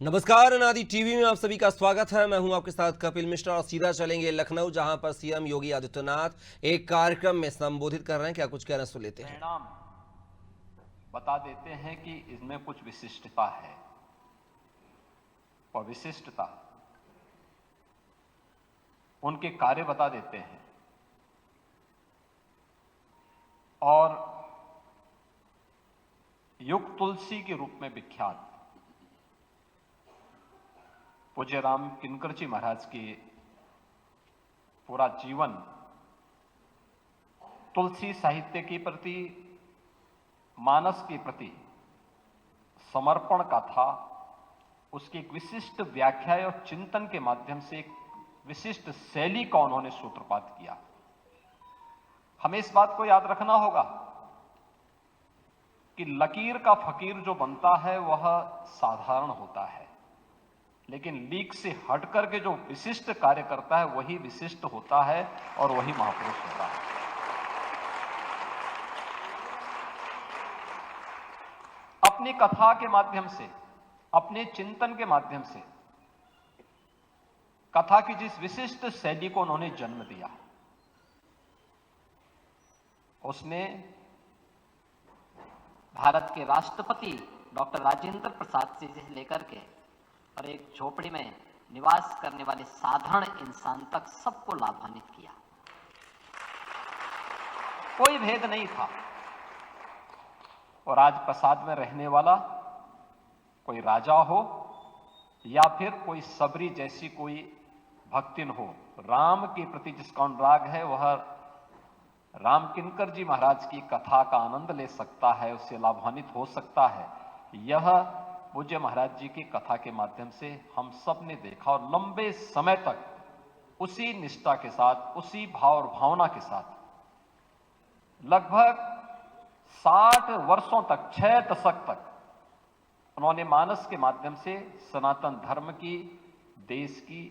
नमस्कार, अनादि टीवी में आप सभी का स्वागत है। मैं हूं आपके साथ कपिल मिश्रा और सीधा चलेंगे लखनऊ, जहां पर सीएम योगी आदित्यनाथ एक कार्यक्रम में संबोधित कर रहे हैं। क्या कुछ कह रहे हैं, सुन लेते हैं। परिणाम बता देते हैं कि इसमें कुछ विशिष्टता है और विशिष्टता उनके कार्य बता देते हैं और युग तुलसी के रूप में विख्यात पूज्य राम किंकर जी महाराज की पूरा जीवन तुलसी साहित्य के प्रति, मानस के प्रति समर्पण का था। उसकी एक विशिष्ट व्याख्या और चिंतन के माध्यम से एक विशिष्ट शैली का उन्होंने सूत्रपात किया। हमें इस बात को याद रखना होगा कि लकीर का फकीर जो बनता है वह साधारण होता है, लेकिन लीक से हटकर के जो विशिष्ट कार्य करता है वही विशिष्ट होता है और वही महापुरुष होता है। अपनी कथा के माध्यम से, अपने चिंतन के माध्यम से कथा की जिस विशिष्ट शैली को उन्होंने जन्म दिया, उसने भारत के राष्ट्रपति डॉक्टर राजेंद्र प्रसाद से लेकर के और एक झोपड़ी में निवास करने वाले साधारण इंसान तक सबको लाभान्वित किया। कोई भेद नहीं था। और आज प्रसाद में रहने वाला कोई राजा हो या फिर कोई सबरी जैसी कोई भक्तिन हो, राम के प्रति जिसका अनुराग है वह राम किंकर जी महाराज की कथा का आनंद ले सकता है, उससे लाभान्वित हो सकता है। यह पूज्य महाराज जी की कथा के माध्यम से हम सब ने देखा और लंबे समय तक उसी निष्ठा के साथ, उसी भाव और भावना के साथ लगभग 60 वर्षों तक, 6 दशक तक उन्होंने मानस के माध्यम से सनातन धर्म की, देश की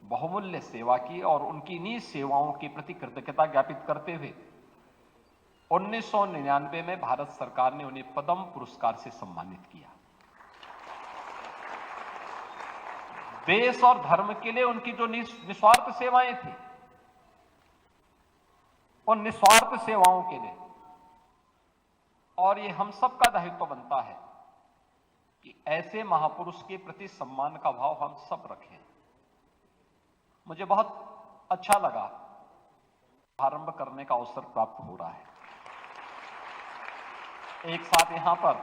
बहुमूल्य सेवा की और उनकी इन्हीं सेवाओं के प्रति कृतज्ञता ज्ञापित करते हुए 1999 में भारत सरकार ने उन्हें पद्म पुरस्कार से सम्मानित किया। देश और धर्म के लिए उनकी जो निस्वार्थ सेवाएं थी, उन निस्वार्थ सेवाओं के लिए, और ये हम सब का दायित्व बनता है कि ऐसे महापुरुष के प्रति सम्मान का भाव हम सब रखें। मुझे बहुत अच्छा लगा, आरंभ करने का अवसर प्राप्त हो रहा है। एक साथ यहां पर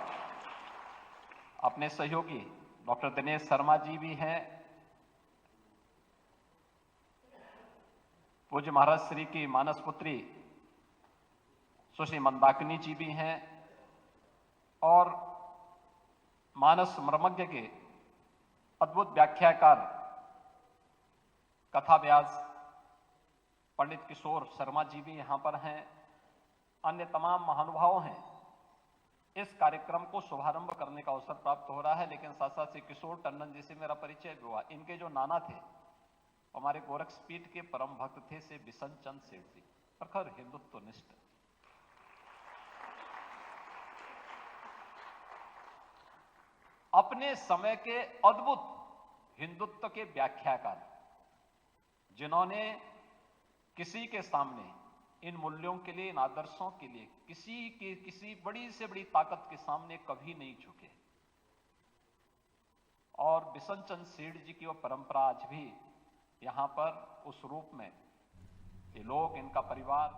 अपने सहयोगी डॉक्टर दिनेश शर्मा जी भी हैं, पूज्य महाराज श्री की मानस पुत्री सुश्री मंदाकिनी जी भी हैं और मानस मर्मज्ञ के अद्भुत व्याख्याकार कथा व्यास पंडित किशोर शर्मा जी भी यहां पर हैं। अन्य तमाम महानुभाव हैं। इस कार्यक्रम को शुभारंभ करने का अवसर प्राप्त हो रहा है, लेकिन साथ साथ से किशोर टंडन जी से मेरा परिचय भी हुआ। इनके जो नाना थे हमारे गोरखपीठ के परम भक्त थे से बिशन चंद सेठ जी, प्रखर हिंदुत्वनिष्ठ। अपने समय के अद्भुत हिंदुत्व के व्याख्याकार, जिन्होंने किसी के सामने इन मूल्यों के लिए, इन आदर्शों के लिए किसी बड़ी से बड़ी ताकत के सामने कभी नहीं झुके। और बिशन चंद सेठ जी की वो परंपरा आज भी यहां पर उस रूप में ये लोग, इनका परिवार